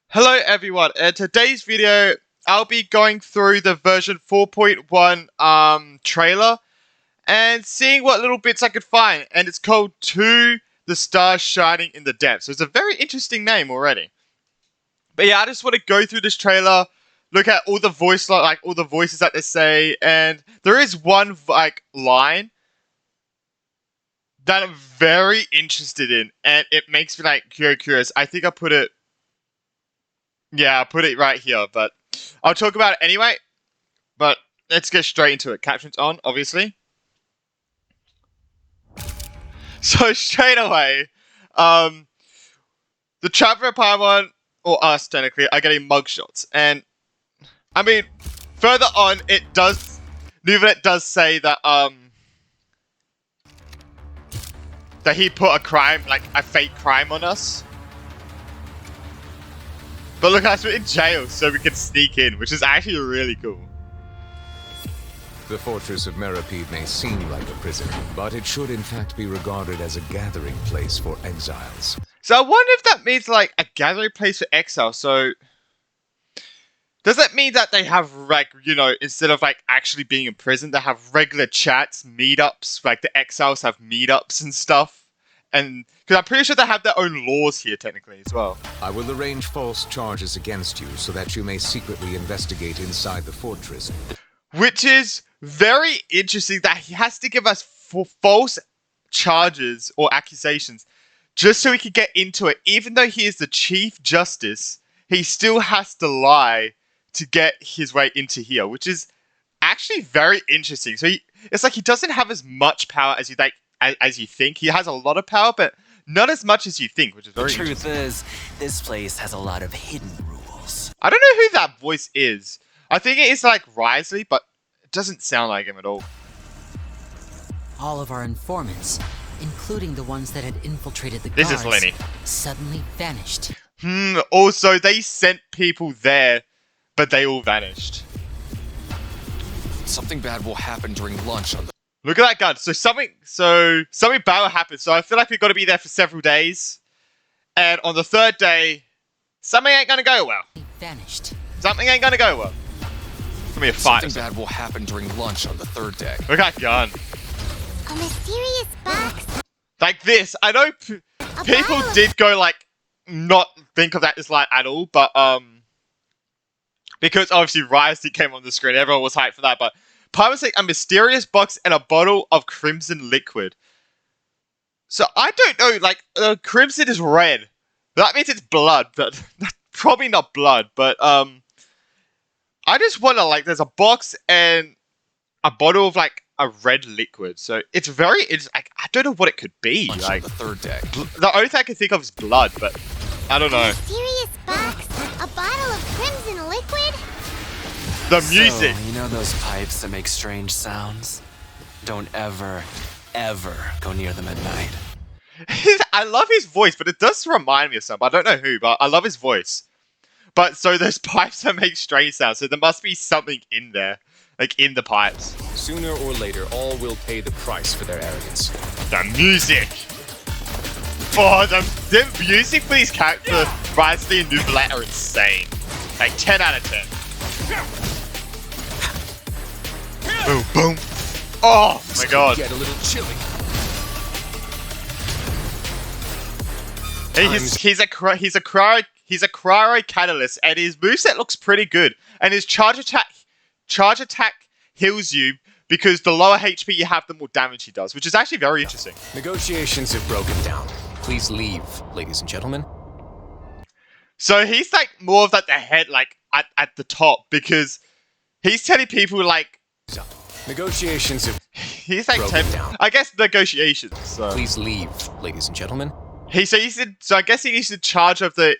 Hello everyone, in today's video I'll be going through the version 4.1 trailer and seeing what little bits I could find, and it's called To the Stars Shining in the Depths. So it's a very interesting name already. But yeah, I just want to go through this trailer, look at all the all the voices that they say, and there is one line that I'm very interested in, and it makes me curious. I think I put it. Yeah, I'll put it right here, but I'll talk about it anyway. But let's get straight into it. Captions on, obviously. So straight away, the Traveler Paimon, or us technically, are getting mugshots. And, I mean, further on, Nuvanet does say that, that he put a crime, like a fake crime on us. But look, guys, we're in jail, so we can sneak in, which is actually really cool. The fortress of Meripede may seem like a prison, but it should in fact be regarded as a gathering place for exiles. So I wonder if that means like a gathering place for exiles. So does that mean that they have instead of actually being in prison, they have regular chats, meetups, like the exiles have meetups and stuff? And because I'm pretty sure they have their own laws here technically as well. I will arrange false charges against you so that you may secretly investigate inside the fortress. Which is very interesting that he has to give us false charges or accusations just so he can get into it. Even though he is the Chief Justice, he still has to lie to get his way into here, which is actually very interesting. So it's like he doesn't have as much power as you think. He has a lot of power, but not as much as you think, which is very interesting. The truth is, this place has a lot of hidden rules. I don't know who that voice is. I think it is like Risley, but it doesn't sound like him at all. All of our informants, including the ones that had infiltrated the This guards, is Lenny. suddenly vanished. Also, they sent people there, but they all vanished. Something bad will happen during lunch on the... Look at that gun. So something bad will happen. So I feel like we've got to be there for several days. And on the third day, something ain't gonna go well. Vanished. Something ain't gonna go well. It's gonna be a fight. Something bad will happen during lunch on the third day. Look at that gun. A mysterious box. Like this. I know people did go not think of that as at all, but because obviously Risey came on the screen, everyone was hyped for that, but Paimon's saying a mysterious box and a bottle of crimson liquid. So I don't know, crimson is red. That means it's blood, but probably not blood, but I just wonder, there's a box and a bottle of a red liquid. So it's I don't know what it could be. Lunch on the third day. The only thing I can think of is blood, but I don't know. A mysterious box. A bottle of crimson liquid. The music. So, you know those pipes that make strange sounds? Don't ever go near them at night. I love his voice, but it does remind me of something. I don't know who, but I love his voice. But so those pipes that make strange sounds, so there must be something in there, in the pipes. Sooner or later, all will pay the price for their arrogance. The music. Oh, the music for these characters, Risley and Nuvalet, are insane. 10 out of 10. Boom, boom. Oh my god. Get a little chilly. He's a cryo catalyst, and his moveset looks pretty good. And his charge attack heals you because the lower HP you have, the more damage he does, which is actually very interesting. Negotiations have broken down. Please leave, ladies and gentlemen. So he's more of the head at the top, because he's telling people Negotiations have he's broken down. I guess negotiations. So. Please leave, ladies and gentlemen. So I guess he's in charge of the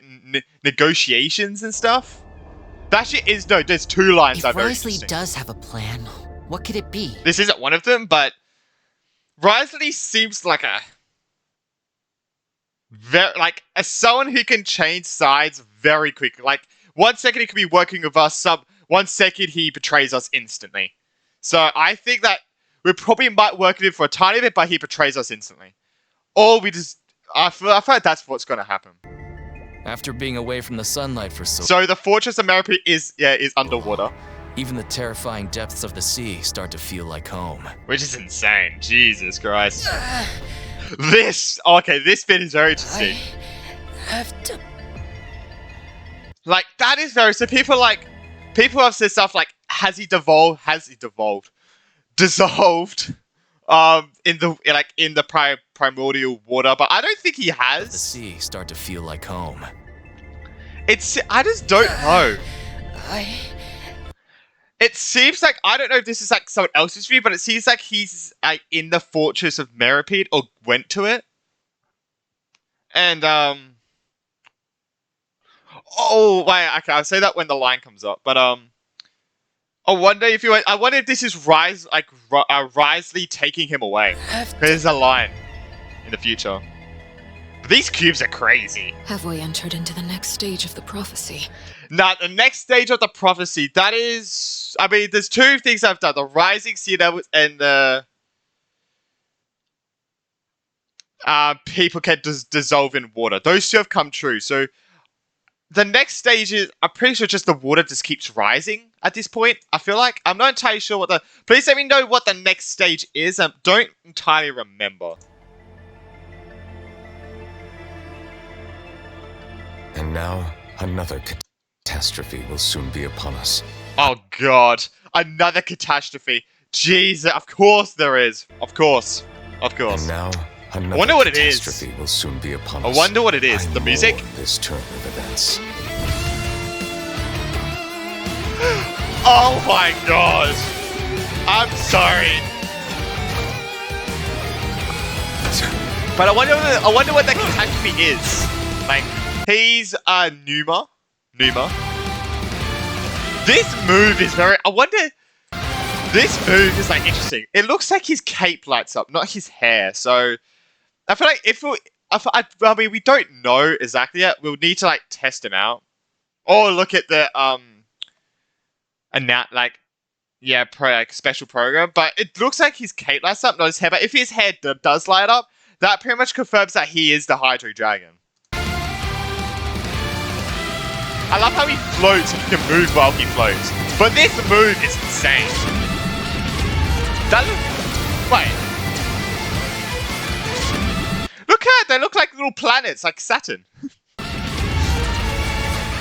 negotiations and stuff. That actually is there's two lines that If are very Risley interesting. does have a plan, what could it be? This isn't one of them, but Risley seems like as someone who can change sides very quickly. 1 second he could be working with us, 1 second he betrays us instantly. So I think that we probably might work with him for a tiny bit, but he betrays us instantly. Or we just I feel like that's what's going to happen. After being away from the sunlight for So the Fortress of Merripede is underwater, even the terrifying depths of the sea start to feel like home. which is insane. Jesus Christ. This bit is very interesting. Have to. Like, that is very, so people have said stuff like, has he dissolved, in the primordial water, but I don't think he The has. sea start to feel like home. I just don't know. It seems like, I don't know if this is like someone else's view, but it seems like he's like in the Fortress of Merripede, or went to it. And, oh, wait, okay, I'll say that when the line comes up, but, I wonder if this is Risley taking him away. There's a line in the future. But these cubes are crazy. Have we entered into the next stage of the prophecy? Now, the next stage of the prophecy, that is... I mean, there's two things I've done. The rising sea levels and the... people can dissolve in water. Those two have come true. So, the next stage is... I'm pretty sure just the water just keeps rising at this point. I feel like... I'm not entirely sure what the... Please let me know what the next stage is. I don't entirely remember. And now, another catastrophe will soon be upon us. Oh god, another catastrophe. Jesus, of course there is. Of course. And now, another wonder what it is. catastrophe will soon be upon I us. wonder what it is. I The music? mourn this turn of events. Oh my god. I'm sorry. But I wonder what that catastrophe is. Like, he's Numa. This move is very... I wonder... This move is, like, interesting. It looks like his cape lights up, not his hair. So, I feel like I mean, we don't know exactly yet. We'll need to, like, test him out. Or look at the, special program. But it looks like his cape lights up, not his hair. But if his hair does light up, that pretty much confirms that he is the Hydro Dragon. I love how he floats and he can move while he floats. But this move is insane. Wait. Look at it, they look like little planets, like Saturn.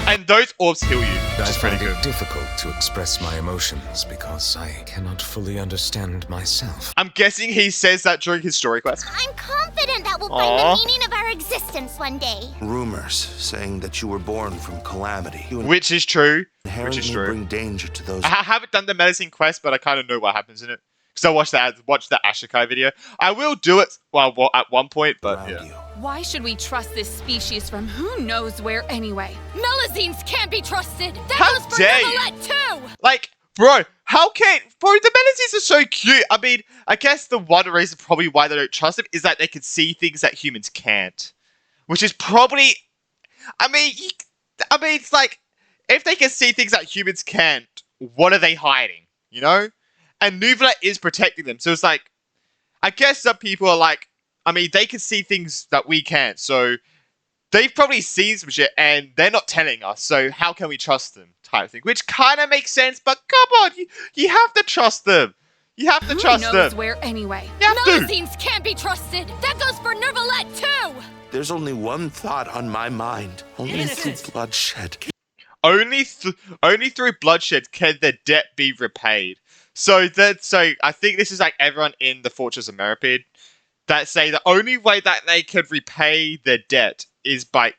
And those orbs heal you, which I is pretty find good. it difficult to express my emotions because I cannot fully understand myself. I'm guessing he says that during his story quest. I'm confident that we'll Aw. find the meaning of our existence one day. Rumors saying that you were born from calamity. You Which is true. inherently bring danger to those I haven't done the medicine quest, but I kind of know what happens in it. Because I watched the Ashikai video. I will do it at one point, but around yeah. you. Why should we trust this species from who knows where anyway? Melazines can't be trusted! That How goes for dare you. Neverlet too! Like, bro, the Menazes are so cute. I mean, I guess the one reason probably why they don't trust them is that they can see things that humans can't. Which is probably, I mean, it's like, if they can see things that humans can't, what are they hiding? You know? And Nuvla is protecting them. So it's like, I guess some people are like, I mean, they can see things that we can't. So they've probably seen some shit and they're not telling us. So how can we trust them? Type thing. Which kind of makes sense, but come on, you have to trust them. You have to trust Who knows them. where anyway? You have to. Melazines can't be trusted! That goes for Neverlet too! There's only one thought on my mind. Only through bloodshed. Only through bloodshed can the debt be repaid. So I think this is like everyone in the Fortress of Merripede that say the only way that they could repay their debt is by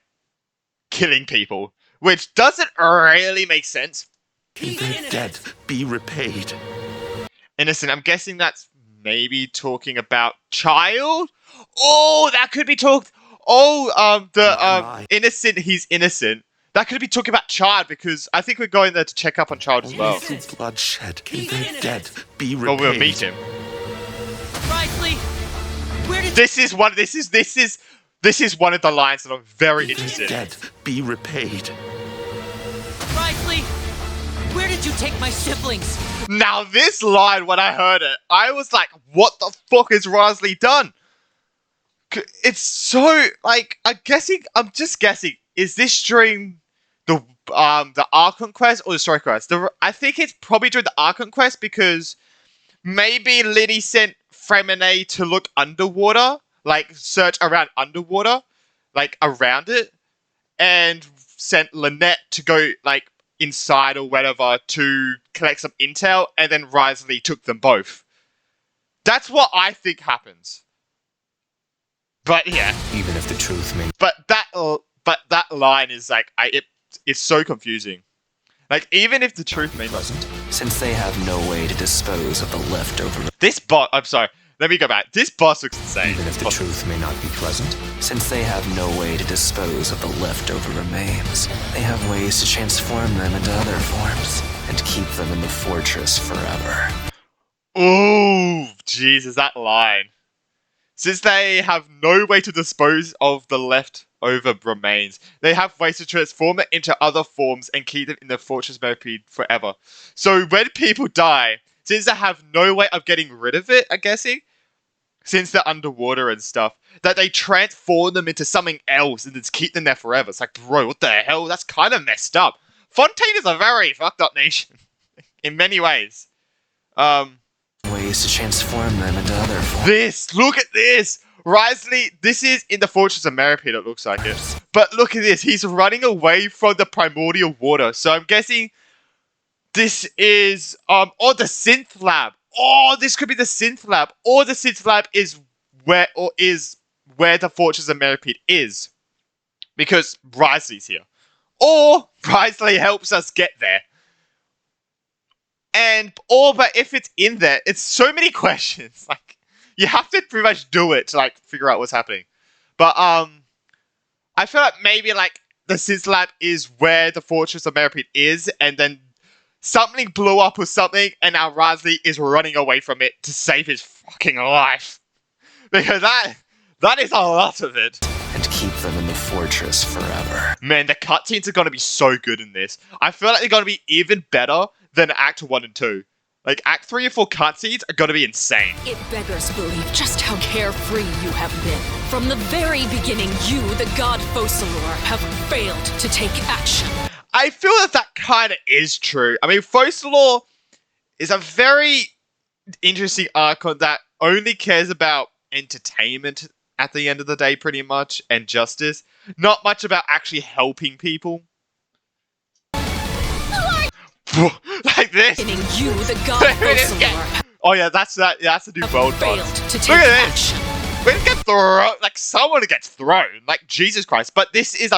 killing people, which doesn't really make sense. Can their debt be repaid? Innocent, I'm guessing that's maybe talking about child? Oh, that could be talk. Oh, innocent, he's innocent. That could be talking about child because I think we're going there to check up on child as well. Only through bloodshed can their debt be repaid. Well, we'll meet him. Risley, where did This is one of the lines that I'm very Can interested their in. debt be repaid? Risley? Where did you take my siblings? Now this line, when I heard it, I was like, what the fuck has Risley done? It's so, like, I'm just guessing. is this during the Archon quest or the story quest? I think it's probably during the Archon quest because maybe Liddy sent Fremine to look underwater, like search around underwater, like around it, and sent Lynette to go like inside or whatever to collect some intel, and then Risley took them both. That's what I think happens. But yeah, Even if the truth may but that line is like it's so confusing. Like even if the truth may not. Since they have no way to dispose of the leftover. This boss, I'm sorry. Let me go back. This boss looks insane. even if the truth may not be pleasant. Since they have no way to dispose of the leftover remains, they have ways to transform them into other forms and keep them in the fortress forever. Ooh, Jesus, that line. Since they have no way to dispose of the leftover remains, they have ways to transform it into other forms and keep them in the fortress Merpede forever. So when people die, since they have no way of getting rid of it, I'm guessing, since they're underwater and stuff, that they transform them into something else and just keep them there forever. It's like, bro, what the hell? That's kind of messed up. Fontaine is a very fucked up nation in many ways. Ways to transform them into other forms. Look at this! Risley, this is in the Fortress of Meripede, it looks like it. But look at this, he's running away from the primordial water. So I'm guessing this is, or the Synth Lab. Oh, this could be the Synth Lab. Or the Synth Lab is where the Fortress of Meripede is. Because Risley's here. Or Risley helps us get there. But if it's in there, it's so many questions. Like, you have to pretty much do it to like figure out what's happening. But I feel like maybe like the Synth Lab is where the Fortress of Meripede is, and then something blew up or something, and now Risley is running away from it to save his fucking life. Because that is a lot of it. And keep them in the fortress forever. Man, the cutscenes are going to be so good in this. I feel like they're going to be even better than Act 1 and 2. Like, Act 3 and 4 cutscenes are going to be insane. It beggars belief just how carefree you have been. From the very beginning, you, the god Focalor, have failed to take action. I feel that kind of is true. I mean, Focalor is a very interesting archon that only cares about entertainment at the end of the day, pretty much, and justice. Not much about actually helping people. Like this. You, the god Focalor, Oh yeah, that's a new world failed boss. to take Look at this. action. We get thrown. Like someone gets thrown. Like Jesus Christ. But this is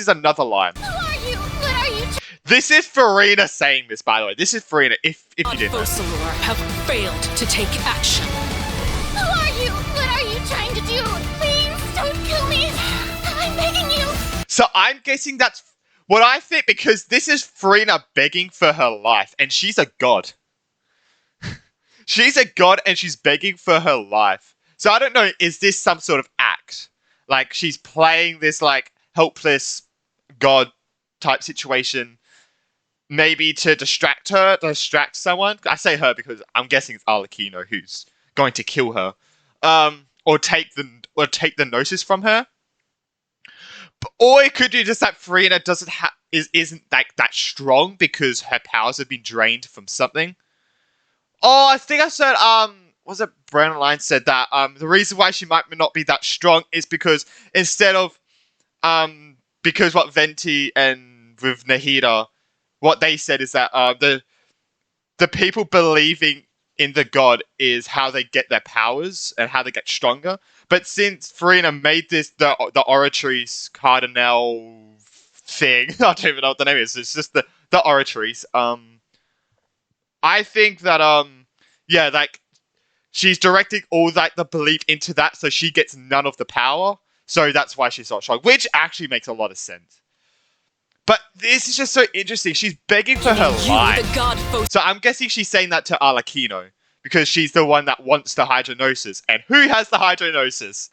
another line. Who are you? What are you? This is Farina saying this, by the way. This is Farina. If you God didn't know. Focalor have failed to take action. Who are you? What are you trying to do? Please don't kill me. I'm begging you. So I'm guessing that's what I think, because this is Farina begging for her life, and she's a god. She's a god, and she's begging for her life. So I don't know, is this some sort of act? Like, she's playing this, like, helpless god type situation, maybe to distract someone? I say her because I'm guessing it's Arlecchino who's going to kill her. Or take the gnosis from her. Or it could be just that Farina isn't like that strong because her powers have been drained from something. Oh, I think I said was it Brandon Lyons said that the reason why she might not be that strong is because instead of because what Venti and with Nahida, what they said is that the people believing in the god is how they get their powers and how they get stronger. But since Farina made this the oratories cardinal thing, I don't even know what the name is. It's just the oratories. I think that yeah, like she's directing all like the belief into that, so she gets none of the power. So that's why she's not strong, which actually makes a lot of sense. But this is just so interesting. She's begging for her life. So I'm guessing she's saying that to Arlecchino, because she's the one that wants the hydronosis. And who has the hydronosis?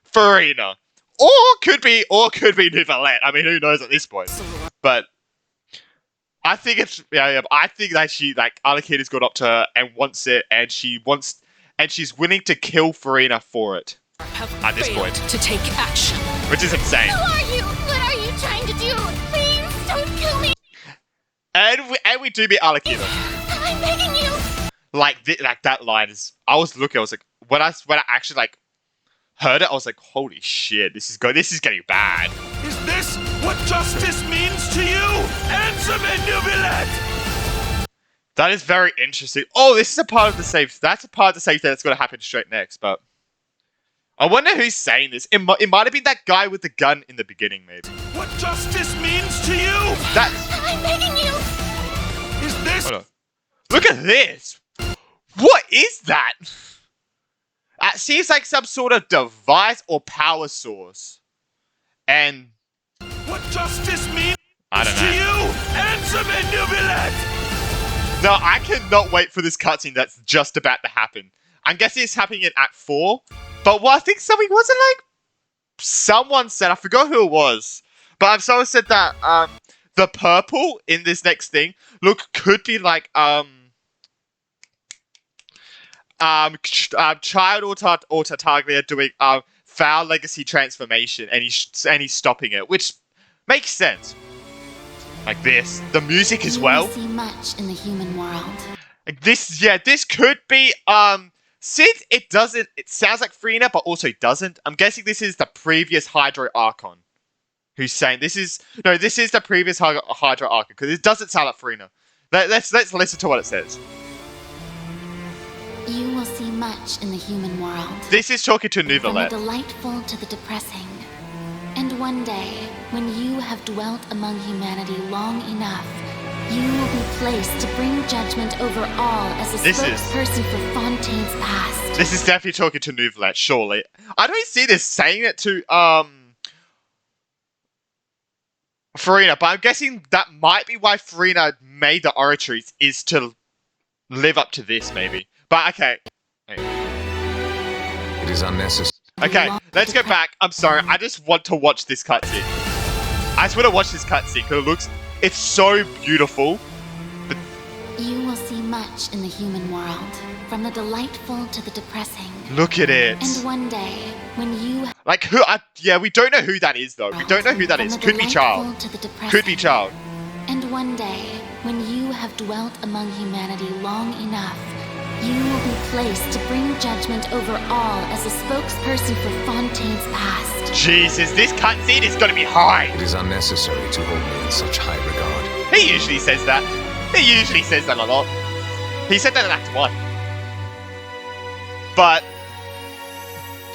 Farina. Or could be Nicolette. I mean, who knows at this point? But I think it's I think that she Arlecchino's got up to her and wants it, and she's willing to kill Farina for it. At this point. To take action. Which is insane. Who are you? What are you trying to do? do. Please don't kill me. And we do meet Alakita. I'm begging you. Like that line is. I was looking. I was like, when I actually like heard it, I was like, holy shit, this is getting bad. Is this what justice means to you? Answer me, Nubilet! That is very interesting. Oh, this is a part of the save. That's a part of the save that's going to happen straight next. But I wonder who's saying this. It might have been that guy with the gun in the beginning, maybe. What justice means to you? I'm begging you. Is this? Hold on. Look at this. What is that? It seems like some sort of device or power source. And what justice means I don't know. to you? Answer me, Nubilet! No, I cannot wait for this cutscene that's just about to happen. I'm guessing it's happening in Act 4. But I think something wasn't like someone said, I forgot who it was. But someone said that the purple in this next thing could be like Child or Tartaglia doing foul legacy transformation, and he's stopping it, which makes sense. Like this, the music as well. You see much in the human world. Like this, yeah, this could be since it sounds like Frina, but also doesn't. I'm guessing this is the previous Hydro Archon who's saying this is the previous Hydro Archon, because it doesn't sound like Frina. Let's listen to what it says. You will see much in the human world. This is talking to From the Nuvalet. delightful to the depressing. And one day, when you have dwelt among humanity long enough, you will be placed to bring judgment over all as a spokesperson for Fontaine's past. This is definitely talking to Nuvalet, surely. I don't see this saying it to Farina, but I'm guessing that might be why Farina made the oratories, is to live up to this, maybe. But okay. It is unnecessary. Okay, let's go back. I'm sorry, I just want to watch this cutscene. I just want to watch this cutscene because it's so beautiful. But you will see much in the human world, from the delightful to the depressing. Look at it. And one day, when you like who? Yeah, we don't know who that is though. We don't know who that is. Could be Child. Could be Child. And one day, when you have dwelt among humanity long enough, you will be placed to bring judgment over all as a spokesperson for Fontaine's past. Jesus, this cutscene is gonna be high. It is unnecessary to hold me in such high regard. He usually says that. He usually says that a lot. He said that in Act 1. But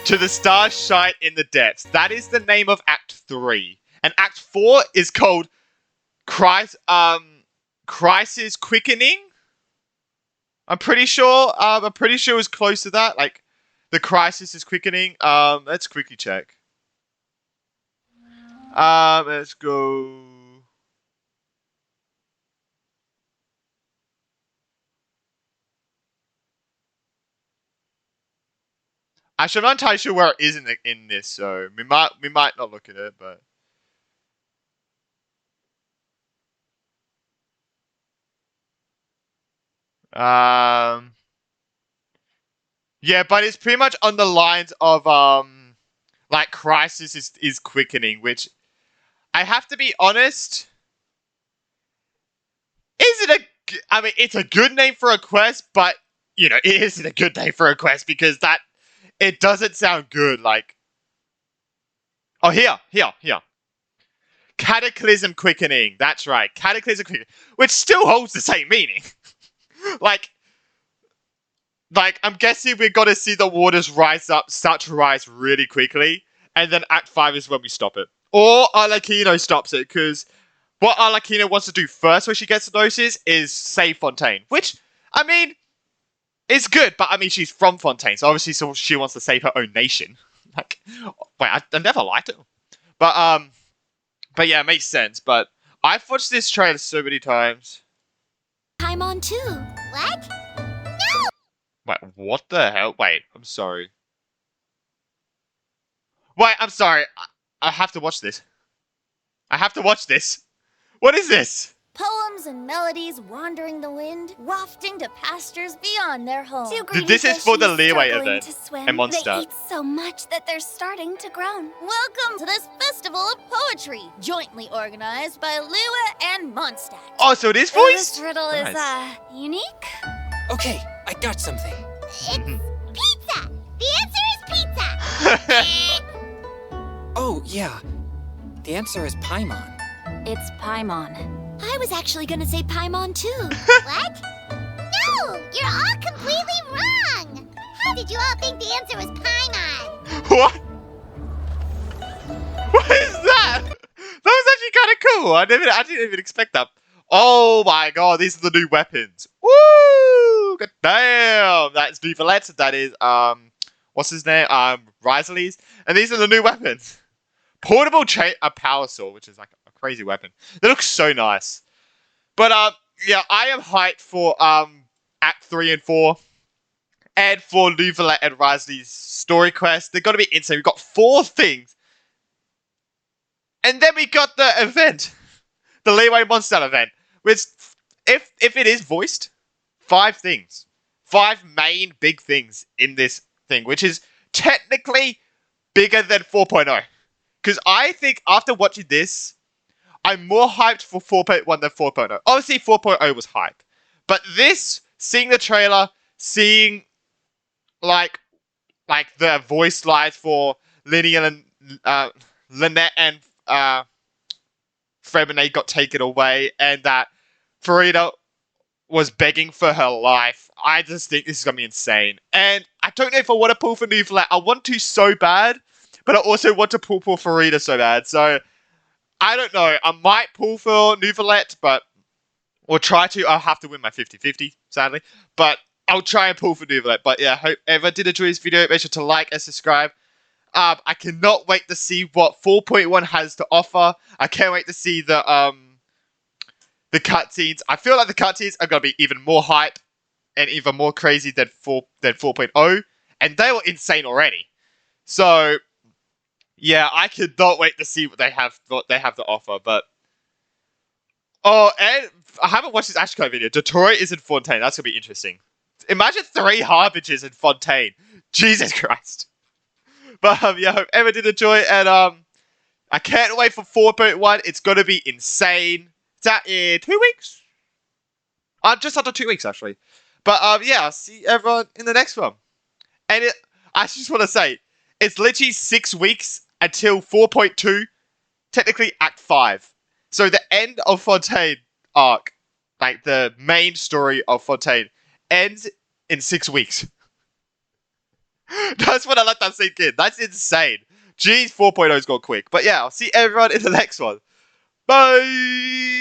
to the stars shine in the depths. That is the name of Act 3. And Act 4 is called Crisis Quickening. I'm pretty sure it was close to that. Like, the crisis is quickening. Let's quickly check. Let's go. Actually, I'm not entirely sure where it is in this, so we might not look at it, but. Yeah, but it's pretty much on the lines of like crisis is quickening, which I have to be honest. I mean, it's a good name for a quest, but you know, it isn't a good name for a quest because it doesn't sound good. Like, oh, here. Cataclysm Quickening. That's right, Cataclysm Quickening, which still holds the same meaning. like, I'm guessing we're gonna see the waters start to rise really quickly, and then Act 5 is when we stop it. Or Arlecchino stops it, because what Arlecchino wants to do first when she gets the notice is save Fontaine. Which, I mean, is good, but I mean, she's from Fontaine, so obviously she wants to save her own nation. Like, wait, I never liked it. But yeah, it makes sense. But I've watched this trailer so many times. I'm on too. What? No! Wait, what the hell? Wait, I'm sorry. Wait, I'm sorry. I have to watch this. I have to watch this. What is this? Poems and melodies wandering the wind, wafting to pastures beyond their home. This is for the Leeway event and They Mondstadt. eat so much that they're starting to groan. Welcome to this festival of poetry, jointly organized by Lua and Mondstadt. Oh, so it is This voiced? riddle is, Nice. unique. Okay, I got something. It's pizza! The answer is pizza! Oh, yeah. The answer is Paimon. It's Paimon. I was actually gonna say Paimon too. What? No! You're all completely wrong! How did you all think the answer was Paimon? What? What is that? That was actually kind of cool. I didn't even expect that. Oh my god, these are the new weapons. Woo! God damn! That's Duvalette. That is, what's his name? Risley's. And these are the new weapons. Portable a power sword, which is like a crazy weapon. They look so nice. But, yeah, I am hyped for, Act 3 and 4. And for Duvalette and Risley's story quest. They're gonna be insane. We've got 4 things. And then we got the event. The Leeway Monster event. Which, if it is voiced, 5 things. 5 main big things in this thing. Which is technically bigger than 4.0. Because I think after watching this, I'm more hyped for 4.1 than 4.0. Obviously, 4.0 was hype. But this, seeing the trailer, seeing, like the voice lines for Lynette and Fremenade got taken away, and that Farida was begging for her life. I just think this is going to be insane. And I don't know if I want to pull for Neuvillette. I want to so bad, but I also want to pull for Farida so bad. So, I don't know. I might pull for Neuvillette, but... Or try to. I'll have to win my 50-50, sadly. But I'll try and pull for Neuvillette. But yeah, hope everyone did enjoy this video. Make sure to like and subscribe. I cannot wait to see what 4.1 has to offer. I can't wait to see the cutscenes. I feel like the cutscenes are going to be even more hype and even more crazy than 4.0. And they were insane already. So... yeah, I cannot wait to see what they have to offer, but... Oh, and I haven't watched this Ashko video. Detroit is in Fontaine. That's going to be interesting. Imagine 3 Harbingers in Fontaine. Jesus Christ. But, yeah, I hope everyone did enjoy it, and, I can't wait for 4.1. It's going to be insane. It's out in 2 weeks? Just under 2 weeks, actually. But, yeah, I'll see everyone in the next one. And I just want to say, it's literally 6 weeks until 4.2, technically Act 5. So the end of Fontaine arc, like the main story of Fontaine, ends in 6 weeks. That's what I let that sink in. That's insane. Jeez, 4.0's gone quick. But yeah, I'll see everyone in the next one. Bye!